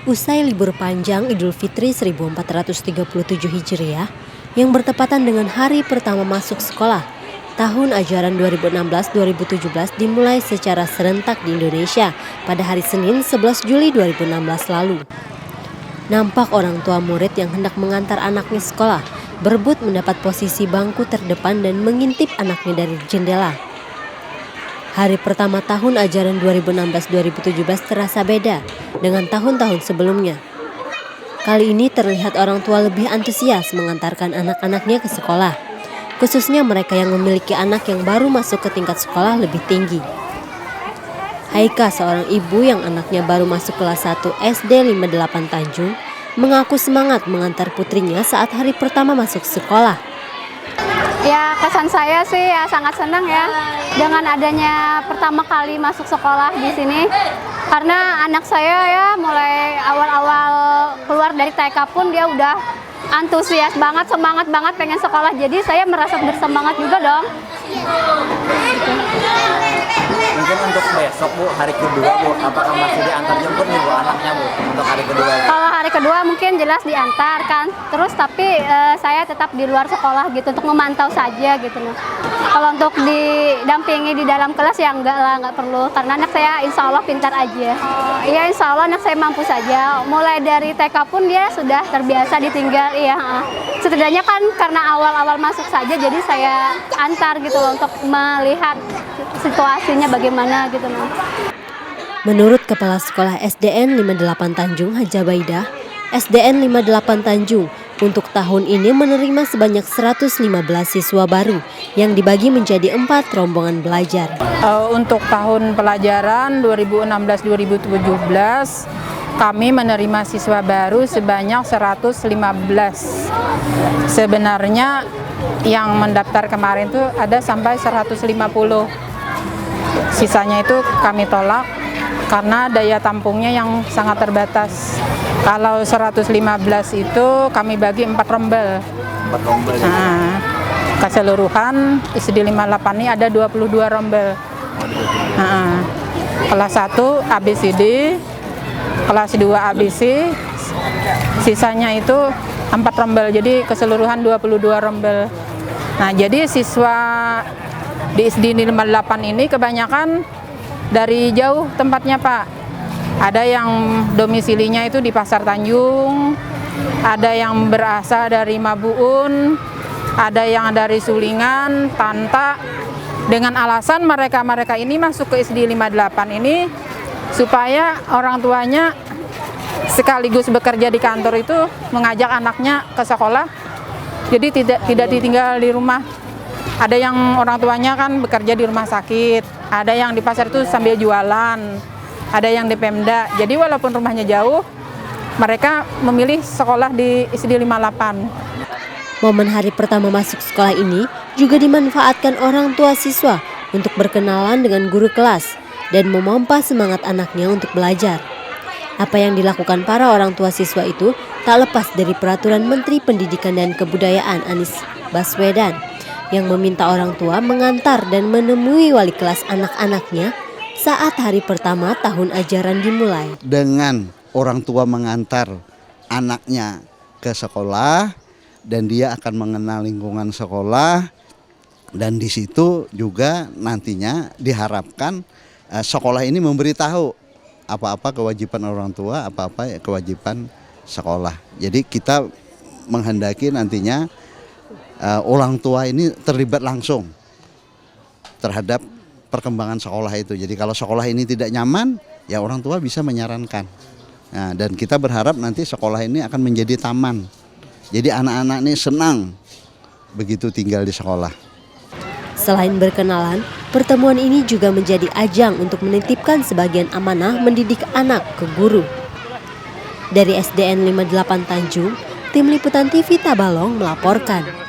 Usai libur panjang Idul Fitri 1437 Hijriah yang bertepatan dengan hari pertama masuk sekolah, tahun ajaran 2016-2017 dimulai secara serentak di Indonesia pada hari Senin 11 Juli 2016 lalu. Nampak orang tua murid yang hendak mengantar anaknya sekolah berebut mendapat posisi bangku terdepan dan mengintip anaknya dari jendela. Hari pertama tahun ajaran 2016-2017 terasa beda dengan tahun-tahun sebelumnya. Kali ini terlihat orang tua lebih antusias mengantarkan anak-anaknya ke sekolah, khususnya mereka yang memiliki anak yang baru masuk ke tingkat sekolah lebih tinggi. Haika, seorang ibu yang anaknya baru masuk kelas 1 SD 58 Tanjung, mengaku semangat mengantar putrinya saat hari pertama masuk sekolah. Ya, kesan saya sih ya sangat senang ya dengan adanya pertama kali masuk sekolah di sini. Karena anak saya ya mulai awal-awal keluar dari TK pun dia udah antusias banget, semangat banget pengen sekolah. Jadi saya merasa bersemangat juga dong. Mungkin untuk besok Bu, hari kedua Bu, apakah masih diantar jemput nih Bu anaknya Bu untuk hari kedua? Kalau hari kedua mungkin jelas diantar kan, terus tapi saya tetap di luar sekolah gitu untuk memantau saja gitu loh. Kalau untuk didampingi di dalam kelas ya enggak lah, enggak perlu karena anak saya insya Allah pintar aja. Iya insya Allah anak saya mampu saja. Mulai dari TK pun dia sudah terbiasa ditinggal, iya. Setidaknya kan karena awal-awal masuk saja jadi saya antar gitu loh untuk melihat situasinya bagaimana gitu loh. Menurut Kepala Sekolah SDN 58 Tanjung Hajabaidah, SDN 58 Tanjung untuk tahun ini menerima sebanyak 115 siswa baru yang dibagi menjadi 4 rombongan belajar. Untuk tahun pelajaran 2016-2017 kami menerima siswa baru sebanyak 115. Sebenarnya yang mendaftar kemarin itu ada sampai 150. Sisanya itu kami tolak karena daya tampungnya yang sangat terbatas. Kalau 115 itu kami bagi 4 rombel. 4 rombel. Nah, keseluruhan SD 58 ini ada 22 rombel. Nah, kelas 1 ABCD, kelas 2 ABC, sisanya itu 4 rombel. Jadi keseluruhan 22 rombel. Nah, jadi siswa di SD 58 ini kebanyakan dari jauh tempatnya Pak. Ada yang domisilinya itu di Pasar Tanjung, ada yang berasal dari Mabuun, ada yang dari Sulingan, Tanta. Dengan alasan mereka ini masuk ke SD 58 ini supaya orang tuanya sekaligus bekerja di kantor itu mengajak anaknya ke sekolah. Jadi tidak ditinggal di rumah. Ada yang orang tuanya kan bekerja di rumah sakit, ada yang di pasar itu sambil jualan, ada yang di Pemda. Jadi walaupun rumahnya jauh, mereka memilih sekolah di SD 58. Momen hari pertama masuk sekolah ini juga dimanfaatkan orang tua siswa untuk berkenalan dengan guru kelas dan memompa semangat anaknya untuk belajar. Apa yang dilakukan para orang tua siswa itu tak lepas dari peraturan Menteri Pendidikan dan Kebudayaan Anies Baswedan yang meminta orang tua mengantar dan menemui wali kelas anak-anaknya saat hari pertama tahun ajaran dimulai. Dengan orang tua mengantar anaknya ke sekolah dan dia akan mengenal lingkungan sekolah, dan di situ juga nantinya diharapkan sekolah ini memberitahu apa-apa kewajiban orang tua, apa-apa kewajiban sekolah. Jadi kita menghendaki nantinya orang tua ini terlibat langsung terhadap perkembangan sekolah itu. Jadi kalau sekolah ini tidak nyaman, ya orang tua bisa menyarankan. Nah, dan kita berharap nanti sekolah ini akan menjadi taman. Jadi anak-anak ini senang begitu tinggal di sekolah. Selain berkenalan, pertemuan ini juga menjadi ajang untuk menitipkan sebagian amanah mendidik anak ke guru. Dari SDN 58 Tanjung, Tim Liputan TV Tabalong melaporkan.